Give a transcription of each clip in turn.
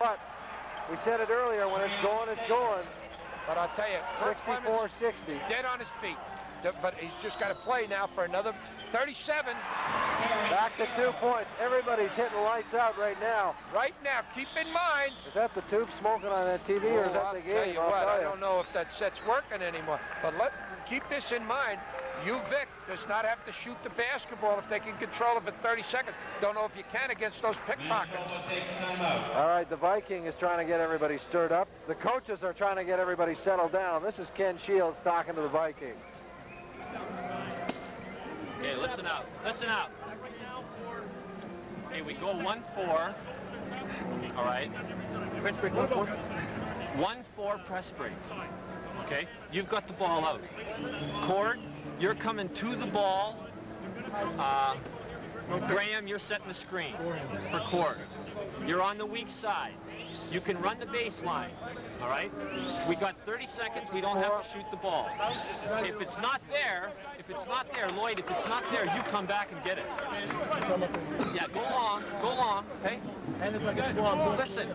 what, we said it earlier, when it's going, it's going. But I'll tell you, 64-60. Dead on his feet. But he's just got to play now for another 37. Back to 2 points. Everybody's hitting lights out right now. Right now, keep in mind. Is that the tube smoking on that TV, or is that the game? Tell you what, I don't know if that set's working anymore. But keep this in mind. UVIC does not have to shoot the basketball if they can control it for 30 seconds. Don't know if you can against those pickpockets. All right, the Viking is trying to get everybody stirred up. The coaches are trying to get everybody settled down. This is Ken Shields talking to the Vikings. Okay, listen up. Listen up. Okay, we go 1-4. All right. Press break 1-4. 1-4 press break. Okay, you've got the ball out. Cord, you're coming to the ball. Graham, you're setting the screen for Cord. You're on the weak side. You can run the baseline. All right? We got 30 seconds. We don't have to shoot the ball. If it's not there, Lloyd, if it's not there, you come back and get it. Yeah, go long, okay? Listen.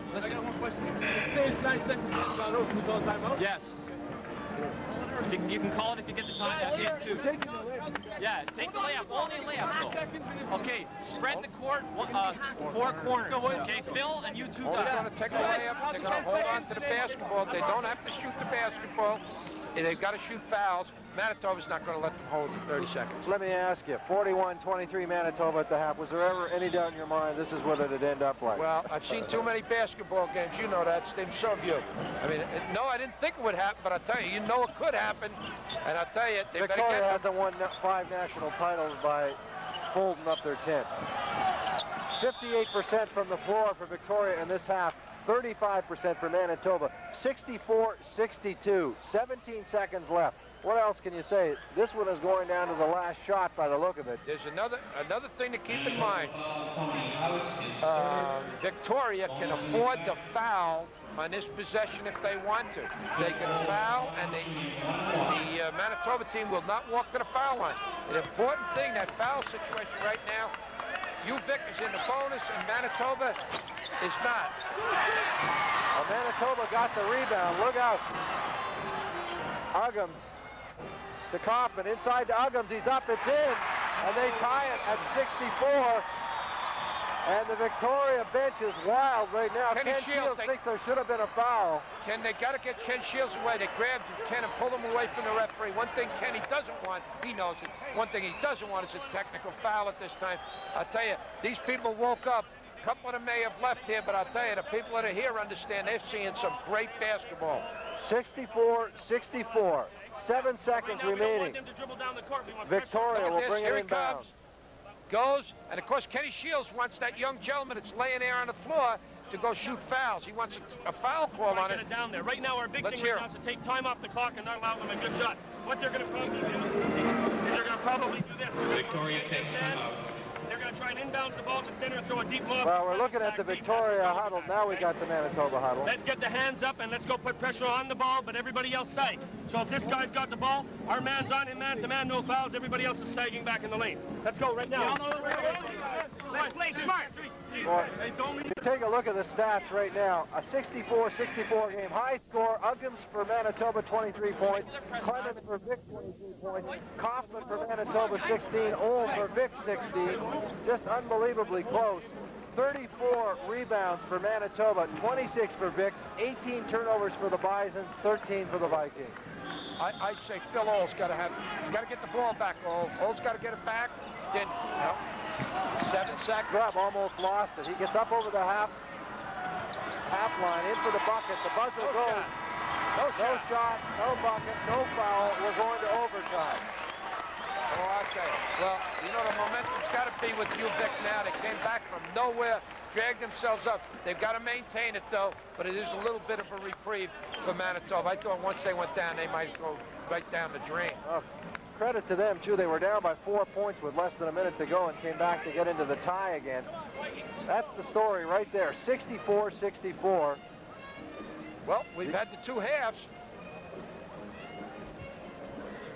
Yes. You can call it if you get the time. Yeah, take the layup. Only a layup, though. Okay, spread the court, 4 corners. Okay, Phil and you two guys. They're going to take a layup. They're going to hold on to the basketball. They don't have to shoot the basketball. They've got to shoot fouls. Manitoba's not going to let them hold for 30 seconds. Let me ask you, 41-23 Manitoba at the half. Was there ever any doubt in your mind this is what it'd end up like? Well, I've seen too many basketball games. You know that, Steve. So have you. I mean, no, I didn't think it would happen, but I tell you, you know it could happen. And I tell you, they Victoria hasn't won 5 national titles by folding up their tent. 58% from the floor for Victoria in this half. 35% for Manitoba. 64-62. 17 seconds left. What else can you say? This one is going down to the last shot by the look of it. There's another thing to keep in mind. Victoria can afford to foul on this possession if they want to. They can foul, and the Manitoba team will not walk to the foul line. The important thing, that foul situation right now, UVIC is in the bonus, and Manitoba is not. Well, Manitoba got the rebound. Look out. Uggams to Kaufman. Inside to Uggams. He's up. It's in. And they tie it at 64. And the Victoria bench is wild right now. Ken Shields thinks there should have been a foul. They got to get Ken Shields away. They grabbed Ken and pulled him away from the referee. One thing Kenny doesn't want, he knows it. One thing he doesn't want is a technical foul at this time. I'll tell you, these people woke up. A couple of them may have left here, but I'll tell you, the people that are here understand they're seeing some great basketball. 64-64. 7 seconds remaining. Victoria will bring it inbound. Goes, and of course Kenny Shields wants that young gentleman that's laying there on the floor to go shoot fouls. He wants a foul call on it. Get it down there. Right now, our big thing right now is to take time off the clock and not allow them a good shot. What they're going to probably do is they're going to probably do this. Victoria takes time out. They're going to try and inbounds the ball to center and throw a deep lob. Well, we're looking at the Victoria huddle. Now we got the Manitoba huddle. Let's get the hands up and let's go put pressure on the ball, but everybody else sag. So if this guy's got the ball, our man's on him, man to man, no fouls. Everybody else is sagging back in the lane. Let's go right now. Let's play smart. Boy, take a look at the stats right now. A 64-64 game. High score. Uggams for Manitoba, 23 points. Clemens for Vic, 23 points. Kaufman for Manitoba, 16. Ohl for Vic, 16. Just unbelievably close. 34 rebounds for Manitoba, 26 for Vic. 18 turnovers for the Bison, 13 for the Vikings. I say Phil Ohl's got to get the ball back. Ohl's got to get it back. Didn't. No. 7-second grab, almost lost it. He gets up over the half line, in for the bucket. The buzzer goes. No shot, no bucket, no foul. We're going to overtime. Oh, I'll tell you. Well, you know, the momentum's got to be with UVIC now. They came back from nowhere, dragged themselves up. They've got to maintain it, though, but it is a little bit of a reprieve for Manitoba. I thought once they went down, they might go right down the drain. Credit to them, too. They were down by 4 points with less than a minute to go and came back to get into the tie again. That's the story right there. 64-64. Well, we've had the 2 halves.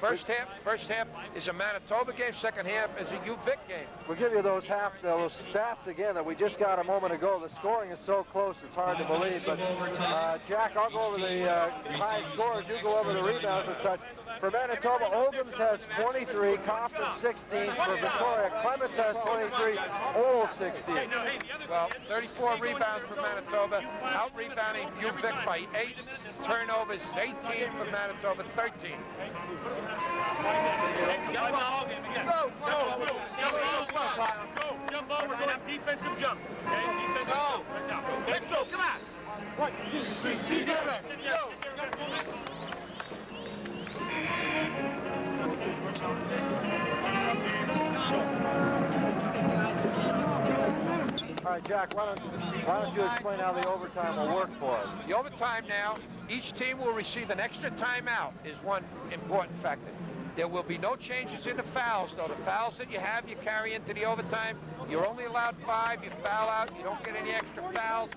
First half is a Manitoba game. Second half is a UVIC game. We'll give you those stats again that we just got a moment ago. The scoring is so close, it's hard to believe. But Jack, I'll go over the high scores. You go over the rebounds and such. For Manitoba, Ogums has 23, Kaufman 16. For Victoria, Clemens has 23, Ole 16. Well, 34 rebounds for Manitoba, out-rebounding UVIC by 8. Turnovers 18 for Manitoba, 13. Jump over, go defensive jump. Okay, defensive jump. Right now. Let's go, come on. 1, 2, 3, go. All right, Jack, why don't you explain how the overtime will work for us? The overtime now, each team will receive an extra timeout is one important factor. There will be no changes in the fouls, though. The fouls that you have, you carry into the overtime. You're only allowed 5. You foul out. You don't get any extra fouls.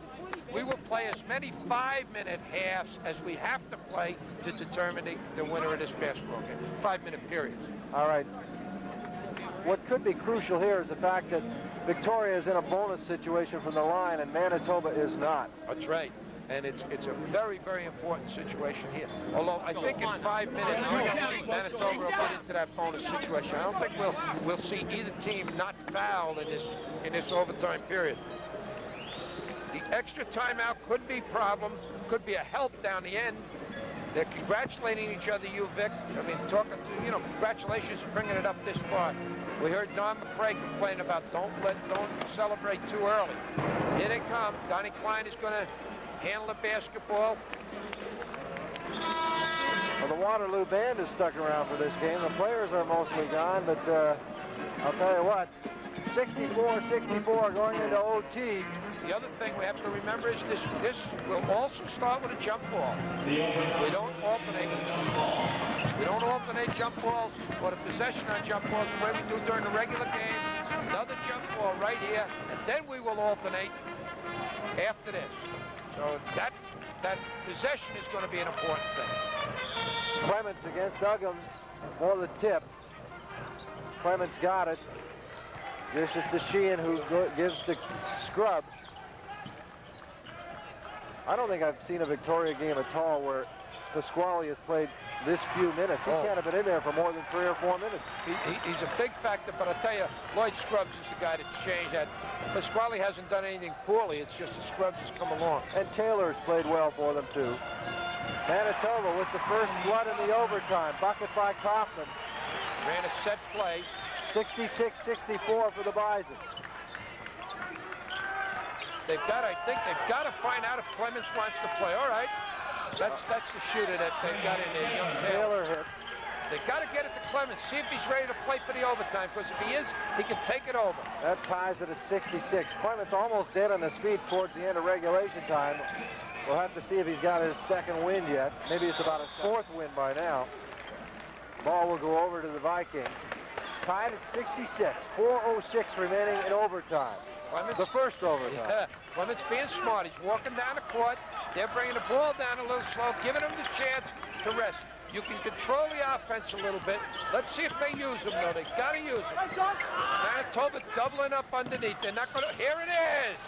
We will play as many 5-minute halves as we have to play to determine the winner of this basketball game. 5-minute periods. All right. What could be crucial here is the fact that Victoria is in a bonus situation from the line and Manitoba is not. That's right. And it's a very, very important situation here. Although I think in 5 minutes, Manitoba will get into that bonus situation. I don't think we'll see either team not foul in this overtime period. The extra timeout could be a problem, could be a help down the end. They're congratulating each other, UVIC. I mean, talking to, congratulations for bringing it up this far. We heard Don McCrae complain about don't celebrate too early. Here they come. Donnie Klein is going to handle the basketball. Well, the Waterloo band is stuck around for this game. The players are mostly gone, but I'll tell you what, 64-64 going into OT. The other thing we have to remember is this will also start with a jump ball. We don't alternate jump balls or the possession on jump balls the way we do during the regular game. Another jump ball right here, and then we will alternate after this. So that possession is going to be an important thing. Clemens against Uggams for the tip. Clemens got it. This is the Sheehan who gives the scrub. I don't think I've seen a Victoria game at all where Pasquale has played this few minutes. He can't have been in there for more than 3 or 4 minutes. He's a big factor, but I'll tell you, Lloyd Scruggs is the guy that's changed that. Pasquale hasn't done anything poorly. It's just that Scruggs has come along. And Taylor's played well for them, too. Manitoba with the first blood in the overtime. Bucket by Kaufman. Ran a set play. 66-64 for the Bison. I think they've got to find out if Clemens wants to play. All right. That's the shooter that they've got in there, young Taylor. Hits. They've got to get it to Clemens, see if he's ready to play for the overtime, because if he is, he can take it over. That ties it at 66. Clemens almost dead on his feet towards the end of regulation time. We'll have to see if he's got his second win yet. Maybe it's about his 4th win by now. Ball will go over to the Vikings. Tied at 66. 4:06 remaining in overtime. Clemens, the first overtime. Yeah, Clemens being smart. He's walking down the court. They're bringing the ball down a little slow, giving him the chance to rest. You can control the offense a little bit. Let's see if they use him, though. They've got to use him. Manitoba doubling up underneath. They're not going to... Here it is!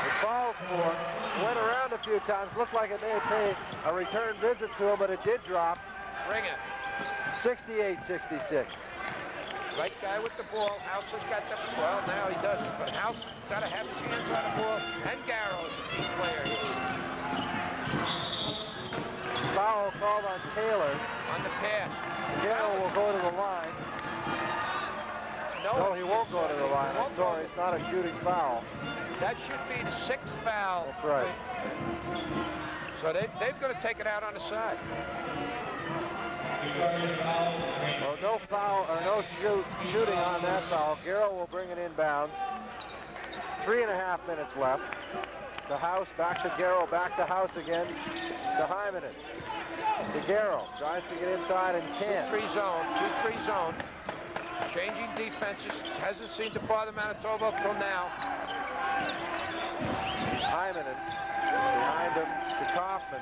The foul score went around a few times. Looked like it may have paid a return visit to him, but it did drop. Bring it. 68-66. Right guy with the ball. House has got the... Well, now he doesn't, but House got to have his hands on the ball. And Garrow is a key player here. Foul called on Taylor. On the pass. Garrow will go to the line. No, he won't go to the line. I'm sorry, it's not a shooting foul. That should be the 6th foul. That's right. So they've got to take it out on the side. Well, no foul or no shooting on that foul. Garrow will bring it inbounds. 3.5 minutes left. To House, back to Garrow, back to House again. To Hyman. To Garrow. Tries to get inside and can't. 2-3 zone. 2-3 zone. Changing defenses. Hasn't seemed to bother Manitoba up till now. Hyman behind him to Kaufman.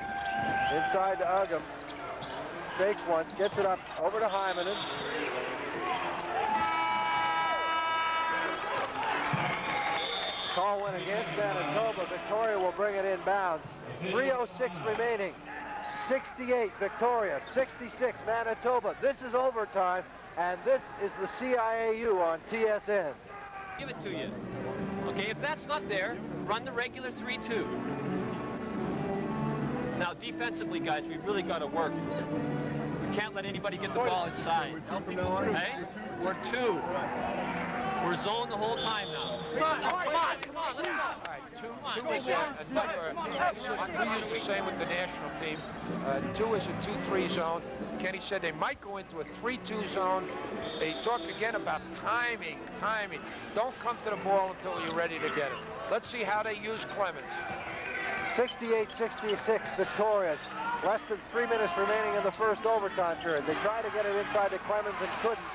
Inside to Uggams. fakes once, gets it up over to Hymanen. Call went against Manitoba. Victoria will bring it inbounds. 3:06 remaining. 68 Victoria, 66 Manitoba. This is overtime, and this is the CIAU on TSN. Give it to you. Okay, if that's not there, run the regular 3-2. Now, defensively, guys, we've really got to work. We can't let anybody get the ball inside. Hey? We're 2. We're zoned the whole time now. Come on, let's go. All right, two is a number. We use the same with the national team. 2 is a 2-3 zone. Kenny said they might go into a 3-2 zone. They talked again about timing. Don't come to the ball until you're ready to get it. Let's see how they use Clemens. 68-66 Victoria. Less than 3 minutes remaining in the first overtime period. They tried to get it inside to Clemens and couldn't.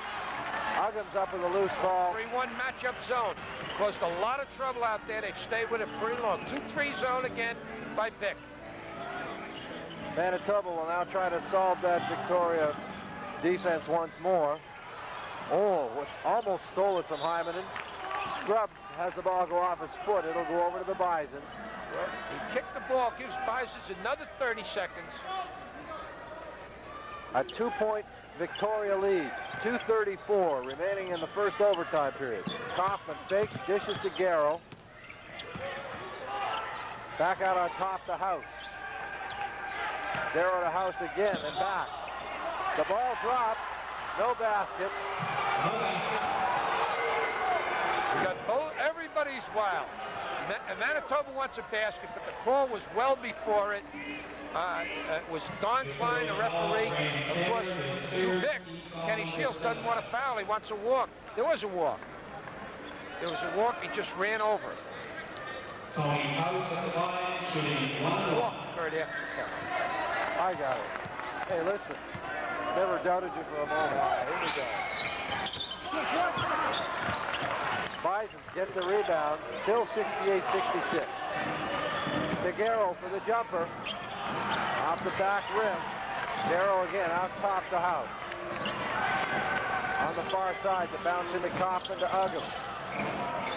Uggams up with a loose ball. 3-1 matchup zone. Caused a lot of trouble out there. They stayed with it pretty long. 2-3 zone again by Vic. Manitoba will now try to solve that Victoria defense once more. Oh, almost stole it from Hymanen. Scrub has the ball go off his foot. It'll go over to the Bison. He kicked the ball, gives Bisons another 30 seconds. A 2-point Victoria lead. 2:34 remaining in the first overtime period. Kaufman fakes, dishes to Garrow. Back out on top to House. Garrow to House again and back. The ball dropped. No basket. We got everybody's wild. Manitoba wants a basket, but the call was well before it. It was Don Klein, the referee. Of course, UVIC, Kenny Shields doesn't want a foul. He wants a walk. There was a walk. He just ran over it. Walk occurred after the foul. I got it. Hey, listen. Never doubted you for a moment. Here we go. Bison get the rebound. Still 68-66. DeGarrow for the jumper. Off the back rim. Garrow again out top the House. On the far side, the bounce into Kaufman to Uggams.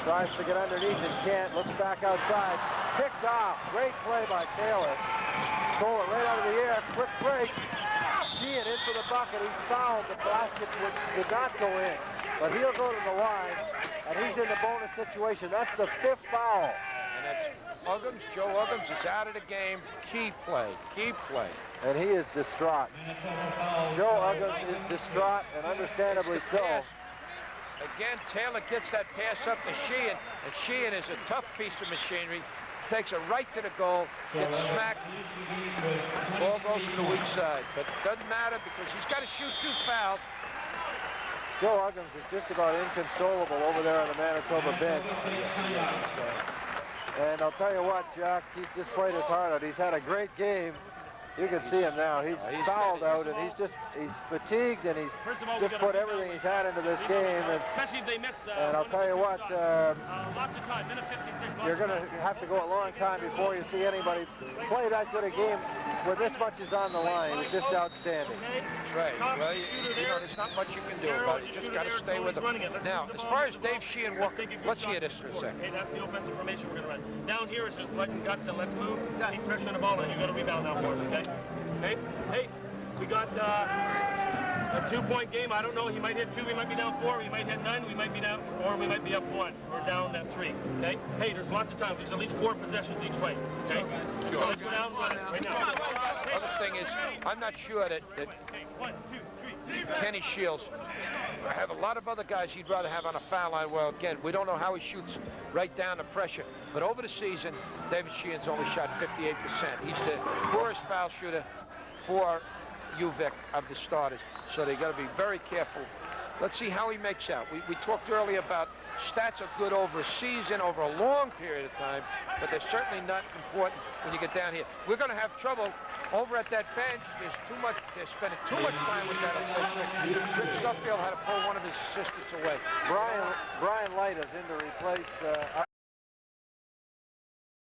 Tries to get underneath and can't. Looks back outside. Picked off. Great play by Taylor. Stole it right out of the air. Quick break. Sheehan in for the bucket. He's fouled. The basket did not go in. But he'll go to the line, and he's in the bonus situation. That's the 5th foul. And that's Uggams. Joe Uggams is out of the game. Key play. And he is distraught. Joe Uggams is distraught, and understandably so. Pass. Again, Taylor gets that pass up to Sheehan, and Sheehan is a tough piece of machinery. Takes it right to the goal, gets smacked. Ball goes to the weak side, but it doesn't matter because he's got to shoot 2 fouls. Joe Uggams is just about inconsolable over there on the Manitoba bench. And I'll tell you what, Jack, he's just played his heart out. He's had a great game. You can see him now. He's fouled out, and he's fatigued, and he's just put everything he's had into this game. And, especially if they missed. And I'll tell you what, lots of time, minute 56. you're going to have to go a long time before you see anybody play that good a game when this much is on the line. It's just outstanding. That's right. Well, you know, there's not much you can do about it. You just got to stay with him. Now, as far as Dave Sheehan, let's hear this for a second. Okay, that's the offensive formation we're going to run. Down here is just blood and guts, and let's move. Keep pressure on the ball, and you got a rebound now for us, okay? Hey, we got a 2-point game. I don't know. He might hit 2. We might be down 4. We might hit none. We might be down 4. We might be up 1. We're down at 3. Okay. Hey, there's lots of time. There's at least 4 possessions each way. Okay. So let's go down and run it right now. Other thing is, I'm not sure that 1, 2, 3. Kenny Shields have a lot of other guys he'd rather have on a foul line. Well, again, we don't know how he shoots right down the pressure. But over the season, David Sheehan's only shot 58%. He's the poorest foul shooter for UVIC of the starters. So they got to be very careful. Let's see how he makes out. We talked earlier about stats are good over a season, over a long period of time, but they're certainly not important when you get down here. We're going to have trouble over at that bench. They're spending too much time with that official. Rick Suffield had to pull one of his assistants away. Brian Light is in to replace